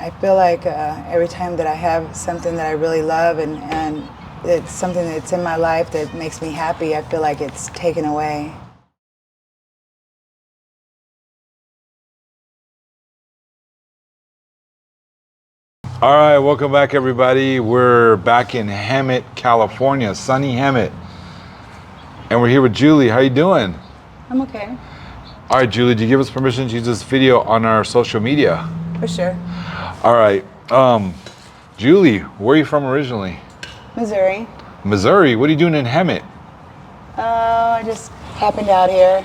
I feel like every time that I have something that I really love and it's something that's in my life that makes me happy, I feel like it's taken away. All right, welcome back, everybody. We're back in Hemet, California, sunny Hemet. And we're here with Julie. How you doing? I'm okay. All right, Julie, do you give us permission to use this video on our social media? For sure. All right. Julie, where are you from originally? Missouri. Missouri? What are you doing in Hemet? I just happened out here.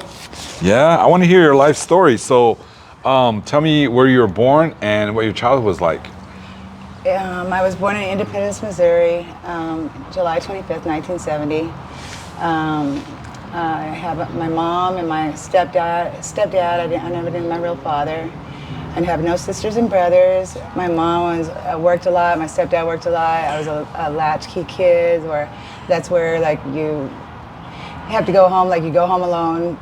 Yeah, I want to hear your life story. So tell me where you were born and what your childhood was like. I was born in Independence, Missouri, July 25th, 1970. I have my mom and my stepdad. I never knew my real father. I have no sisters and brothers. My mom worked a lot. My stepdad worked a lot. I was a latchkey kid, where that's where like you have to go home, like you go home alone,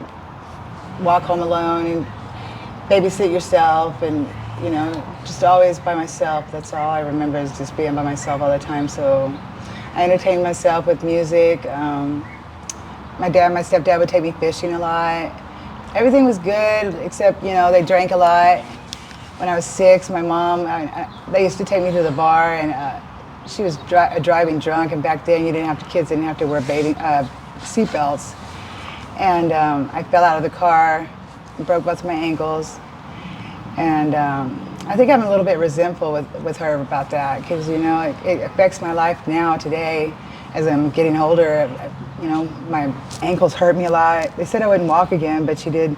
walk home alone, and babysit yourself, and you know, just always by myself. That's all I remember, is just being by myself all the time. So I entertained myself with music. My stepdad would take me fishing a lot. Everything was good, except, you know, they drank a lot. When I was 6, my mom, they used to take me to the bar, and she was driving drunk, and back then kids didn't have to wear seatbelts. And I fell out of the car, broke both my ankles. And I think I'm a little bit resentful with her about that, because, you know, it affects my life now, today, as I'm getting older. You know, my ankles hurt me a lot. They said I wouldn't walk again, but she did.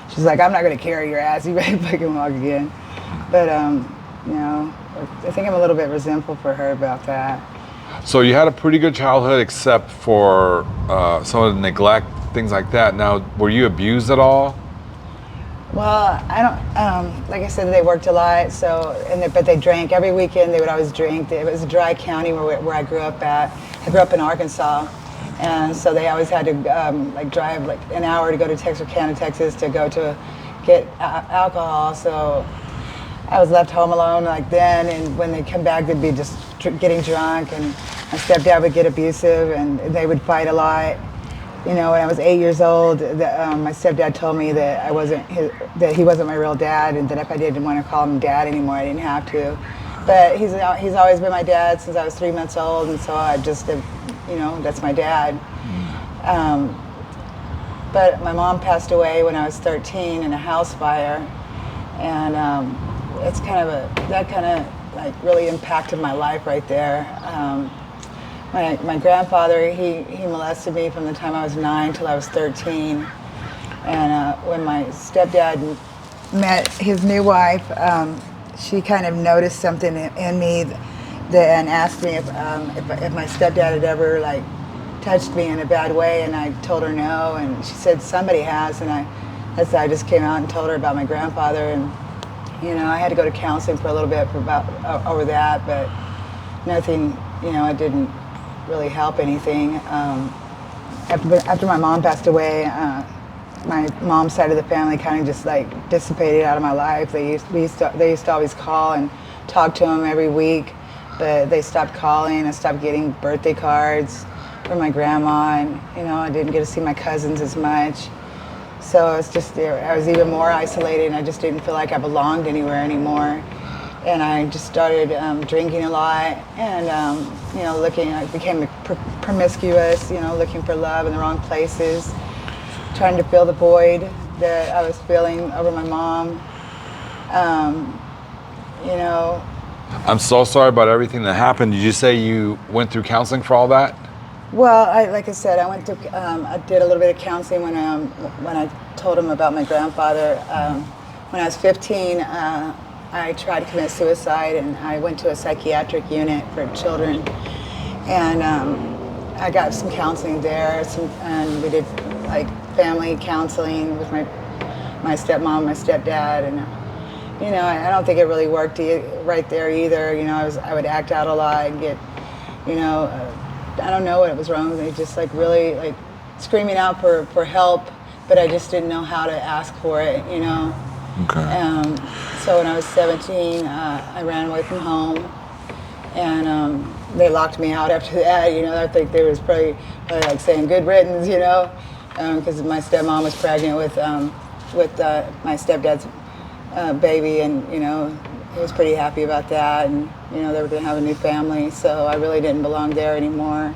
She's like, I'm not going to carry your ass. You better fucking walk again. But, you know, I think I'm a little bit resentful for her about that. So you had a pretty good childhood, except for some of the neglect, things like that. Now, were you abused at all? Well, I don't, like I said, they worked a lot, but they drank. Every weekend they would always drink. It was a dry county where I grew up at. I grew up in Arkansas, and so they always had to like drive like an hour to go to Texarkana, Texas, to go to get alcohol. So I was left home alone like then, and when they come back, they'd be just getting drunk, and my stepdad would get abusive, and they would fight a lot. You know, when I was 8 years old, my stepdad told me that he wasn't my real dad, and that if I didn't want to call him dad anymore, I didn't have to. But he's always been my dad since I was 3 months old, and so I just, you know, that's my dad. But my mom passed away when I was 13 in a house fire, and that kind of like really impacted my life right there. My grandfather, he molested me from the time I was 9 till I was 13. And when my stepdad met his new wife, she kind of noticed something in me and asked me if my stepdad had ever like touched me in a bad way, and I told her no, and she said somebody has, and I just came out and told her about my grandfather, and you know, I had to go to counseling for a little bit over that, but nothing, you know, it didn't really help anything. After my mom passed away, my mom's side of the family kind of just like dissipated out of my life. They used to always call and talk to them every week, but they stopped calling. I stopped getting birthday cards from my grandma, and you know, I didn't get to see my cousins as much. So it's just, I was even more isolated, and I just didn't feel like I belonged anywhere anymore. And I just started drinking a lot, and you know, I became promiscuous, you know, looking for love in the wrong places, trying to fill the void that I was feeling over my mom. You know. I'm so sorry about everything that happened. Did you say you went through counseling for all that? Well, like I said, I did a little bit of counseling when I told him about my grandfather. When I was 15, I tried to commit suicide, and I went to a psychiatric unit for children, and I got some counseling there, and we did like family counseling with my stepmom, my stepdad, and you know, I don't think it really worked right there either. You know, I would act out a lot and get, you know, I don't know what it was wrong with me, just like really like screaming out for help, but I just didn't know how to ask for it, you know. Okay. So when I was 17, I ran away from home, and they locked me out after that. I think they was probably like saying good riddance, because my stepmom was pregnant with my stepdad's baby, and he was pretty happy about that, and they were going to have a new family, so I really didn't belong there anymore.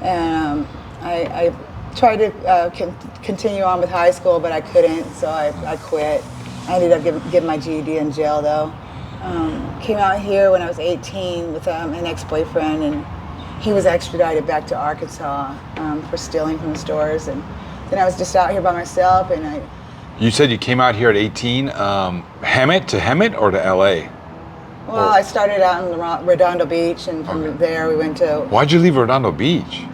And I tried to continue on with high school, but I couldn't, so I quit. I ended up getting my GED in jail, though. Came out here when I was 18 with an ex-boyfriend, and he was extradited back to Arkansas for stealing from the stores. And then I was just out here by myself, and You said you came out here at 18, Hemet or to LA? Well, I started out in Redondo Beach, and from there we went to... Why'd you leave Redondo Beach?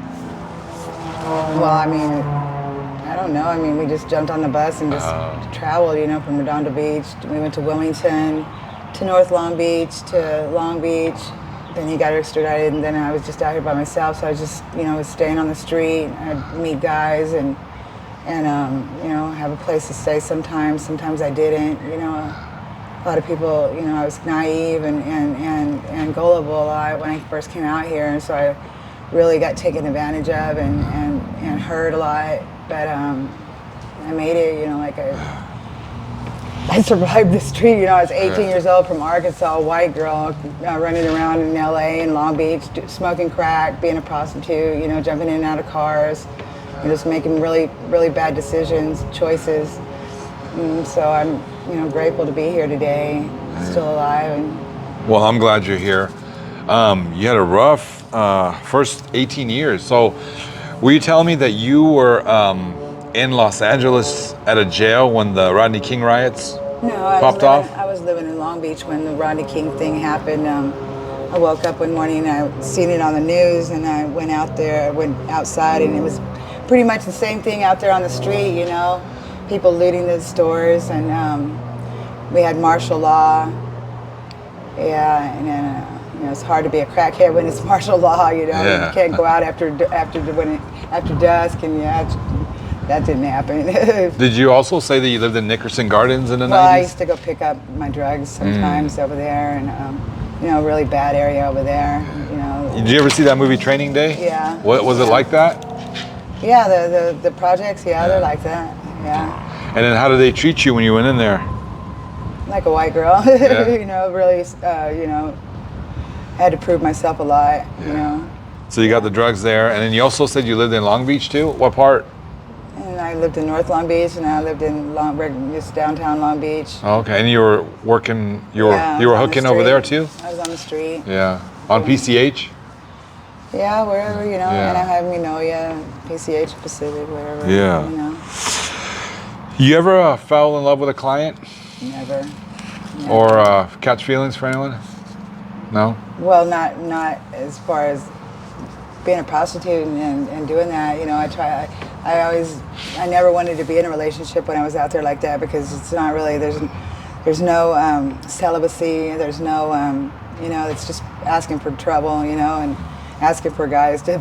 Well, I don't know. We just jumped on the bus and just traveled, from Redondo Beach. We went to Wilmington, to North Long Beach, to Long Beach. Then he got extradited, and then I was just out here by myself. So I was just, was staying on the street. I'd meet guys and have a place to stay sometimes. Sometimes I didn't, A lot of people, I was naive and gullible a lot when I first came out here. And so I really got taken advantage of and hurt a lot. But I made it, I survived the street. I was 18 years old from Arkansas, a white girl running around in LA and Long Beach, smoking crack, being a prostitute, jumping in and out of cars, just making really, really bad choices. So I'm, grateful to be here today, still alive. Well, I'm glad you're here. You had a rough first 18 years. So were you telling me that you were in Los Angeles at a jail when the Rodney King riots popped off? I was living in Long Beach when the Rodney King thing happened. I woke up one morning and I seen it on the news, and I went outside, and it was pretty much the same thing out there on the street, people looting the stores, and we had martial law. Yeah, and then it's hard to be a crackhead when it's martial law. You can't go out after dusk, and that didn't happen. Did you also say that you lived in Nickerson Gardens in the 90s? Well, I used to go pick up my drugs sometimes over there, and really bad area over there. Did you ever see that movie Training Day? Yeah. What was it like that? Yeah, the projects. Yeah, they're like that. Yeah. And then how did they treat you when you went in there? Like a white girl. Yeah. Really. Had to prove myself a lot. So you got the drugs there, and then you also said you lived in Long Beach too. What part? And I lived in North Long Beach, and I lived in just downtown Long Beach. Oh, okay, and you were working. You were hooking over there too. I was on the street. Yeah, on PCH. Yeah, wherever and I have Minoya, PCH, Pacific, wherever. Yeah. You ever fell in love with a client? Never. Or catch feelings for anyone? No. Well, not as far as being a prostitute and doing that. I never wanted to be in a relationship when I was out there like that, because it's not really, there's no celibacy, there's no, it's just asking for trouble, and asking for guys to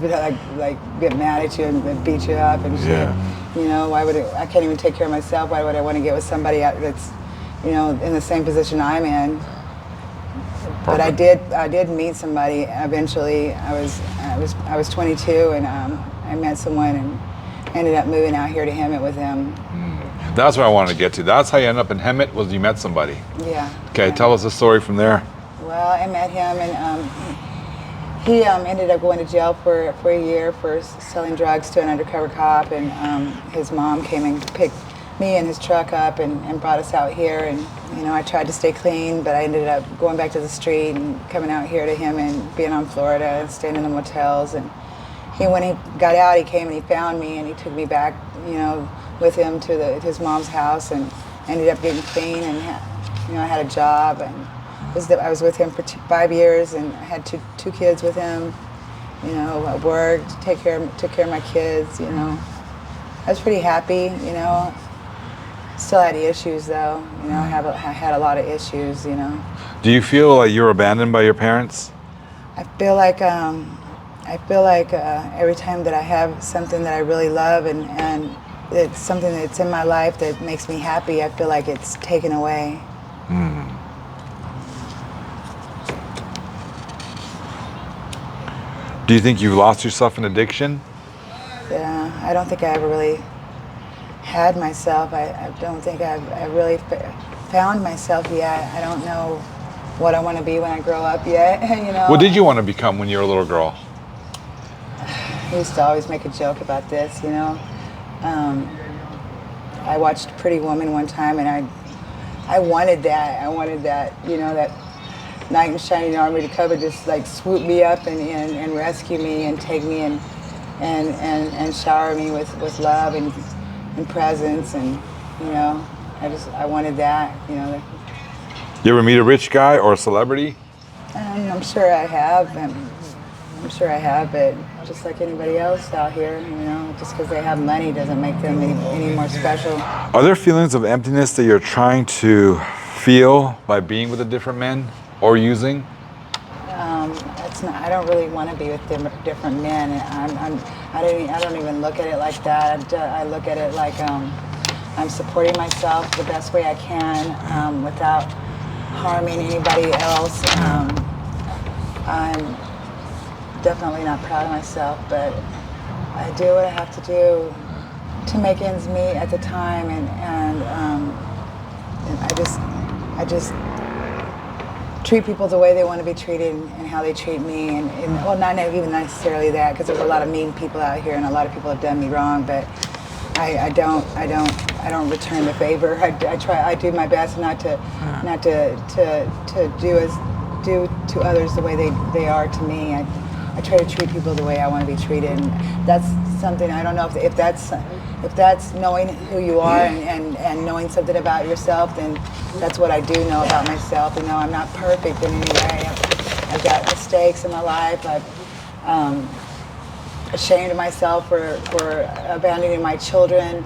like get mad at you and beat you up and shit. Yeah. Why would I can't even take care of myself. Why would I want to get with somebody that's, in the same position I'm in? Perfect. But I did meet somebody eventually. I was 22, and I met someone and ended up moving out here to Hemet with him. That's what I wanted to get to. That's how you ended up in Hemet, was you met somebody. Yeah. Okay, tell us the story from there. Well, I met him, and he ended up going to jail for a year for selling drugs to an undercover cop, and his mom came and picked me and his truck up and brought us out here, and I tried to stay clean, but I ended up going back to the street and coming out here to him and being on Florida and staying in the motels. And when he got out, he came and he found me, and he took me back, with him to his mom's house, and ended up getting clean, and I had a job, and I was with him for 5 years, and I had two kids with him. I worked, took care of my kids. I was pretty happy. Still had issues though. I had a lot of issues. Do you feel like you were abandoned by your parents? I feel like every time that I have something that I really love and it's something that's in my life that makes me happy, I feel like it's taken away. Do you think you've lost yourself in addiction? Yeah, I don't think I ever really had myself. I don't think I really found myself yet. I don't know what I want to be when I grow up yet, you know. What did you want to become when you were a little girl? I used to always make a joke about this, you know. I watched Pretty Woman one time, and I wanted that. I wanted that, you know, that knight in shining armor to come and just like swoop me up and rescue me and take me and shower me with love and presence, and you know, I wanted that, you know. You ever meet a rich guy or a celebrity? I'm sure I have. I'm sure I have, but just like anybody else out here, you know, just because they have money doesn't make them any more special. Are there feelings of emptiness that you're trying to feel by being with a different man or using? I don't really want to be with different men. I don't even look at it like that. I look at it like I'm supporting myself the best way I can without harming anybody else. I'm definitely not proud of myself, but I do what I have to do to make ends meet at the time, and I just treat people the way they want to be treated and how they treat me, and well, not even necessarily that, because there's a lot of mean people out here and a lot of people have done me wrong, but I don't return the favor. I do my best not to do to others the way they are to me. I try to treat people the way I want to be treated, and that's something I don't know if that's knowing who you are and knowing something about yourself, then that's what I do know about myself. You know, I'm not perfect in any way. I've got mistakes in my life. I've ashamed of myself for abandoning my children.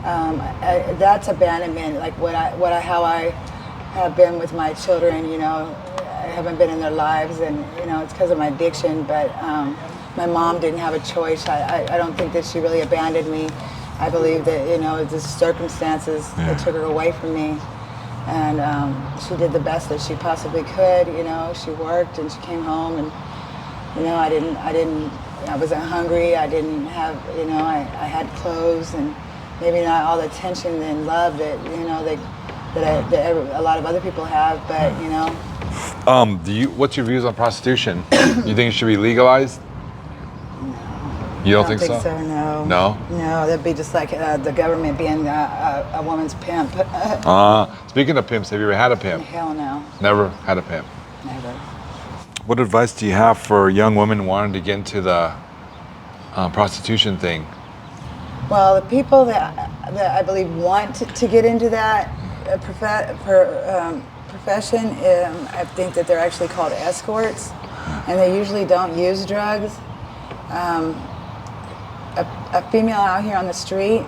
That's abandonment, like how I have been with my children. You know, I haven't been in their lives, and you know, it's because of my addiction. But my mom didn't have a choice. I don't think that she really abandoned me. I believe that, you know, the circumstances that took her away from me, and she did the best that she possibly could. You know, she worked and she came home, and you know, I wasn't hungry. I didn't have, you know, I had clothes and maybe not all the attention and love that, you know, that a lot of other people have, but you know. What's your views on prostitution? You think it should be legalized? You don't think so? No. No? No, that'd be just like the government being a woman's pimp. Speaking of pimps, have you ever had a pimp? Hell no. Never had a pimp? Never. What advice do you have for young women wanting to get into the prostitution thing? Well, the people that I believe want to get into that profession, I think that they're actually called escorts, and they usually don't use drugs. A female out here on the street,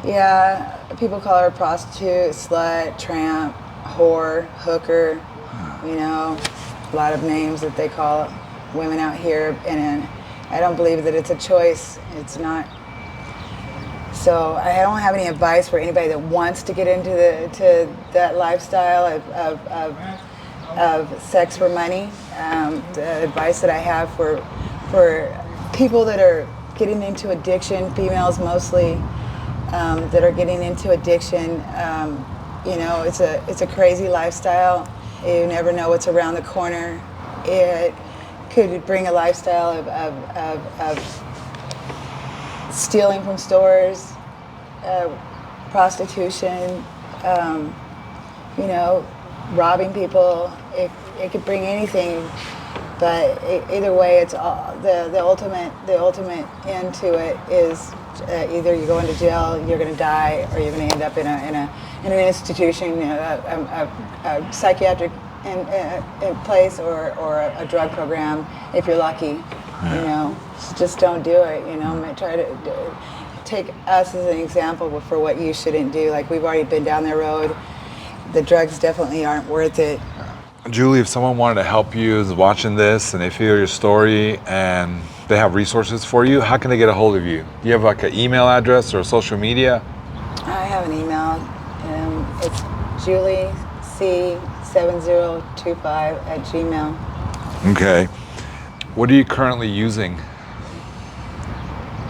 yeah, people call her a prostitute, slut, tramp, whore, hooker, you know, a lot of names that they call women out here, and I don't believe that it's a choice. It's not. So I don't have any advice for anybody that wants to get into that lifestyle of sex for money. The advice that I have for people that are getting into addiction, females mostly, that are getting into addiction, you know, it's a crazy lifestyle. You never know what's around the corner. It could bring a lifestyle of stealing from stores, prostitution, you know, robbing people. It could bring anything, but either way, it's all, the ultimate end to it is either you go into jail, you're going to die, or you're going to end up in an institution, a psychiatric in place, or a drug program if you're lucky. You know, just don't do it. You know, try to take us as an example for what you shouldn't do. Like, we've already been down that road. The drugs definitely aren't worth it. Julie, if someone wanted to help you, is watching this, and they feel your story and they have resources for you. How can they get a hold of you? Do you have like an email address or social media? I have an email. It's juliec7025 Okay. What are you currently using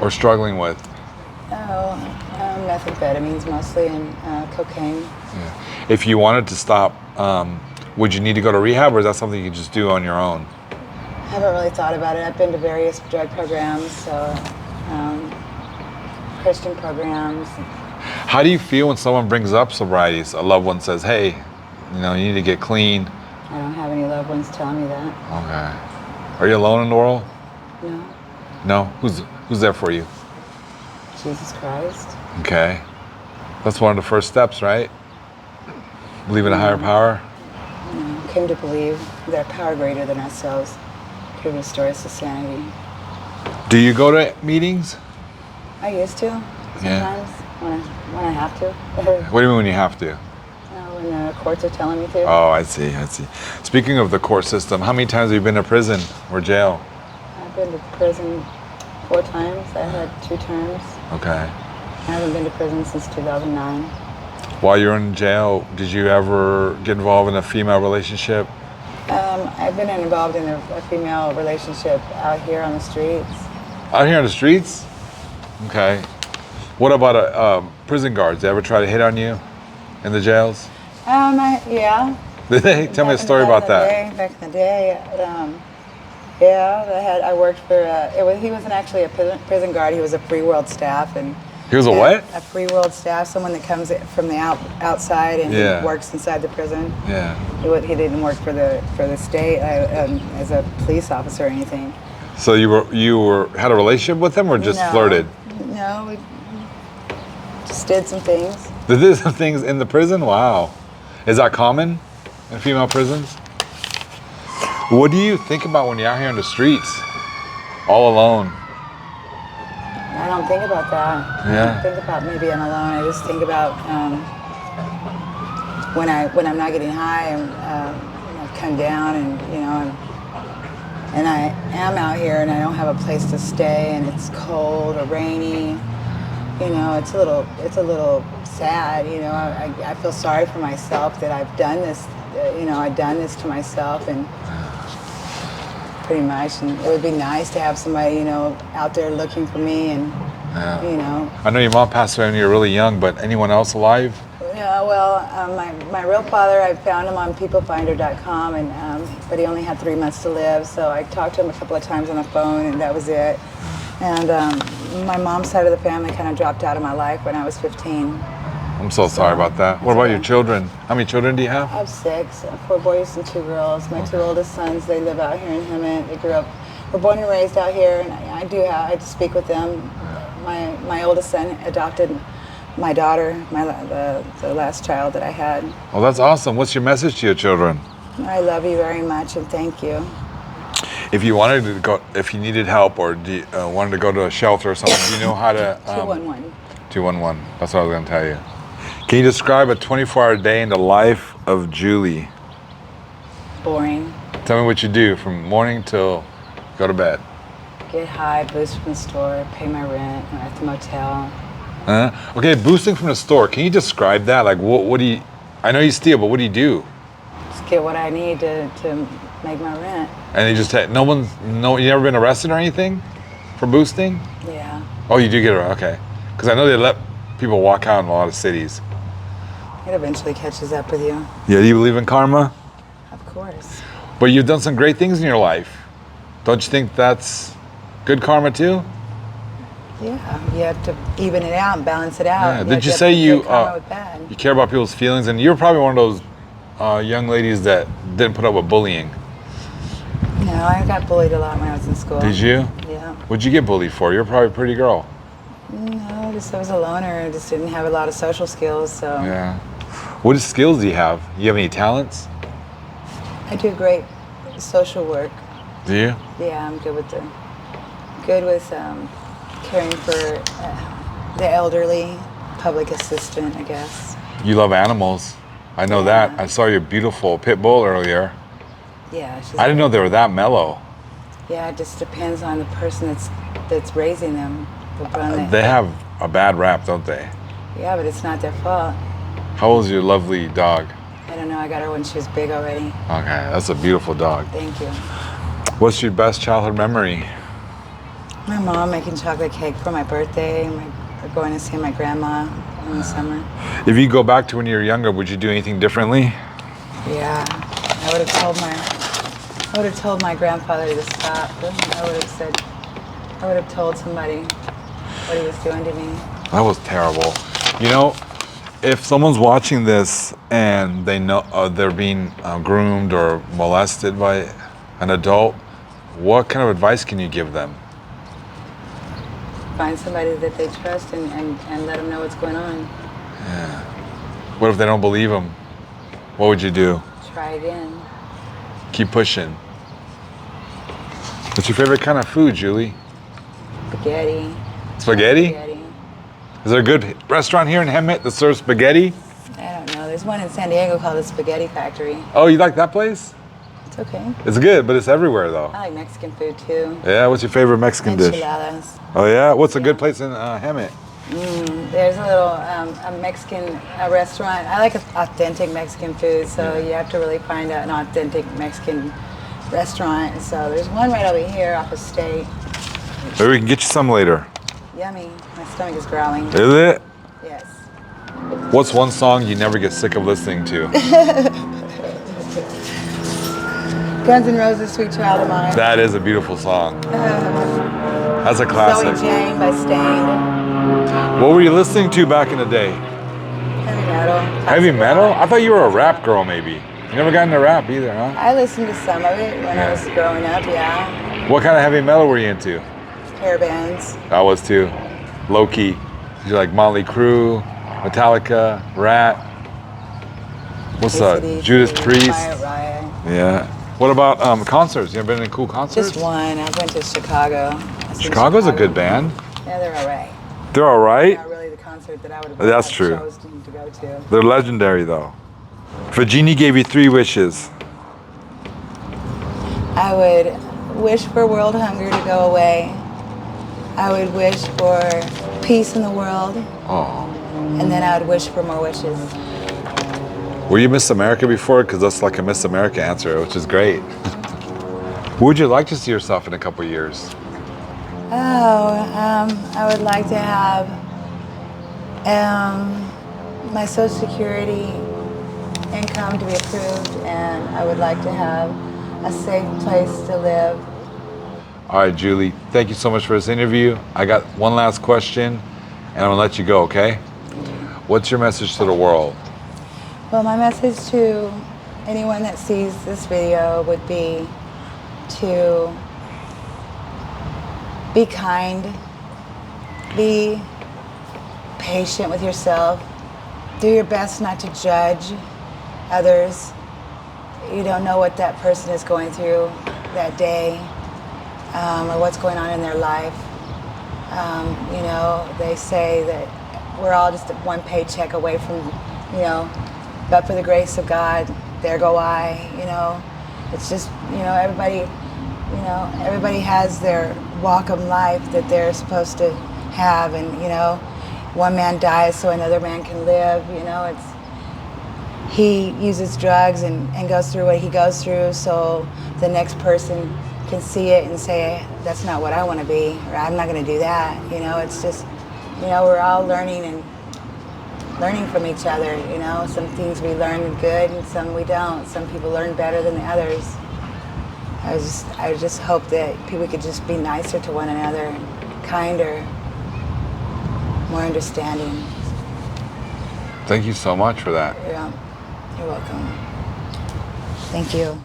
or struggling with? Methamphetamines mostly, and cocaine. Yeah. If you wanted to stop, would you need to go to rehab, or is that something you can just do on your own? I haven't really thought about it. I've been to various drug programs, so Christian programs. How do you feel when someone brings up sobriety? A loved one says, hey, you need to get clean. I don't have any loved ones telling me that. Okay. Are you alone in the world? No. No? Who's there for you? Jesus Christ. Okay. That's one of the first steps, right? Believe in a higher power? Came to believe that a power greater than ourselves could restore us to sanity. Do you go to meetings? I used to, sometimes, when I have to. What do you mean when you have to? When the courts are telling me to. Oh, I see. Speaking of the court system, how many times have you been to prison or jail? I've been to prison 4 times. I had 2 terms. Okay. I haven't been to prison since 2009. While you're in jail, did you ever get involved in a female relationship? I've been involved in a female relationship out here on the streets. Out here on the streets? Okay. What about prison guards? They ever try to hit on you in the jails? Yeah. Did they? Tell me a story about that. Back in the day, yeah, I worked for, he wasn't actually a prison guard, he was a free world staff. And he was a what? A free world staff, someone that comes from the outside and Yeah. he works inside the prison. Yeah. He didn't work for the state as a police officer or anything. So you had a relationship with him or just flirted? No, we just did some things. Did they do some things in the prison? Wow. Is that common in female prisons? What do you think about when you're out here on the streets, all alone? I don't think about that. Yeah. I don't think about me being alone. I just think about when I'm not getting high and I've come down and and I am out here and I don't have a place to stay and it's cold or rainy. It's a little sad. I feel sorry for myself that I've done this. I've done this to myself and. Pretty much, and it would be nice to have somebody, out there looking for me, and I know your mom passed away when you were really young, but anyone else alive? Yeah, well, my real father, I found him on peoplefinder.com, and but he only had 3 months to live, so I talked to him a couple of times on the phone, and that was it. And my mom's side of the family kind of dropped out of my life when I was 15. I'm so sorry about that. What about your children? How many children do you have? I have 6, 4 boys and 2 girls. My 2 oldest sons, they live out here in Hemet. They were born and raised out here, and I had to speak with them. My oldest son adopted my daughter, the last child that I had. Well, that's awesome. What's your message to your children? I love you very much, and thank you. If you wanted to go, if you needed help or wanted to go to a shelter or something, do you know how to? 211. 211. That's what I was going to tell you. Can you describe a 24-hour day in the life of Julie? Boring. Tell me what you do from morning till go to bed. Get high, boost from the store, pay my rent, I'm at the motel. Okay, boosting from the store. Can you describe that? Like, what do you? I know you steal, but what do you do? Just get what I need to make my rent. And you just you never been arrested or anything for boosting? Yeah. Oh, you do get arrested. Okay, because I know they let people walk out in a lot of cities. It eventually catches up with you. Yeah, do you believe in karma? Of course. But you've done some great things in your life. Don't you think that's good karma too? Yeah, you have to even it out and balance it out. Yeah. Did you say you care about people's feelings? And you're probably one of those young ladies that didn't put up with bullying. No, I got bullied a lot when I was in school. Did you? Yeah. What'd you get bullied for? You're probably a pretty girl. No, just I was a loner. I just didn't have a lot of social skills, so. Yeah. What skills do you have? You have any talents? I do great social work. Do you? Yeah, I'm good with caring for the elderly, public assistant, I guess. You love animals. I know that. I saw your beautiful pit bull earlier. Yeah. I didn't know they were that mellow. Yeah, it just depends on the person that's raising them. The one They have a bad rap, don't they? Yeah, but it's not their fault. How old is your lovely dog? I don't know. I got her when she was big already. Okay, that's a beautiful dog. Thank you. What's your best childhood memory? My mom making chocolate cake for my birthday. Going to see my grandma in the summer. If you go back to when you were younger, would you do anything differently? Yeah, I would have told my grandfather to stop. I would have told somebody what he was doing to me. That was terrible. You know, if someone's watching this and they know they're being groomed or molested by an adult, what kind of advice can you give them? Find somebody that they trust and let them know what's going on. Yeah. What if they don't believe them? What would you do? Try again. Keep pushing. What's your favorite kind of food, Julie? Spaghetti. Spaghetti? Spaghetti. Is there a good restaurant here in Hemet that serves spaghetti? I don't know. There's one in San Diego called the Spaghetti Factory. Oh, you like that place? It's okay. It's good, but it's everywhere though. I like Mexican food too. Yeah, what's your favorite Mexican dish? Enchiladas. Oh yeah? What's a good place in Hemet? There's a little a Mexican restaurant. I like authentic Mexican food, so you have to really find an authentic Mexican restaurant. So there's one right over here off of State. Maybe we can get you some later. Yummy. My stomach is growling. Is it? Yes. What's one song you never get sick of listening to? Guns N' Roses, Sweet Child of Mine. That is a beautiful song. That's a Zoe classic. Jane by Stained. What were you listening to back in the day? Heavy metal. Heavy metal? I thought you were a rap girl maybe. You never got into rap either, huh? I listened to some of it when I was growing up, yeah. What kind of heavy metal were you into? Hair bands. I was too. Low key. Did you like Motley Crue, Metallica, Rat? What's AC/DC, Judas Priest? Quiet Riot. Yeah. What about concerts? You ever been in cool concerts? Just one. I went to Chicago. Chicago's a good band. Yeah, they're all right. They're all right. Not really the concert that I would have That's true. chosen to go to. They're legendary though. If a genie gave you 3 wishes, I would wish for world hunger to go away. I would wish for peace in the world. oh, And then I would wish for more wishes. were you Miss America before? Because that's like a Miss America answer, which is great. Who would you like to see yourself in a couple years? I would like to have my Social Security income to be approved, and I would like to have a safe place to live. All right, Julie, thank you so much for this interview. I got one last question, and I'm gonna let you go, okay? What's your message to the world? Well, my message to anyone that sees this video would be to be kind, be patient with yourself, do your best not to judge others. You don't know what that person is going through that day, or what's going on in their life. You know, they say that we're all just one paycheck away from, you know, but for the grace of God, there go I, you know. It's just, you know, everybody has their walk of life that they're supposed to have, and, you know, one man dies so another man can live, you know. He uses drugs and goes through what he goes through so the next person can see it and say, that's not what I want to be, or I'm not going to do that, you know. It's just, you know, we're all learning from each other, you know. Some things we learn good and some we don't. Some people learn better than the others. I just hope that people could just be nicer to one another, kinder, more understanding. Thank you so much for that. Yeah, you're welcome. Thank you.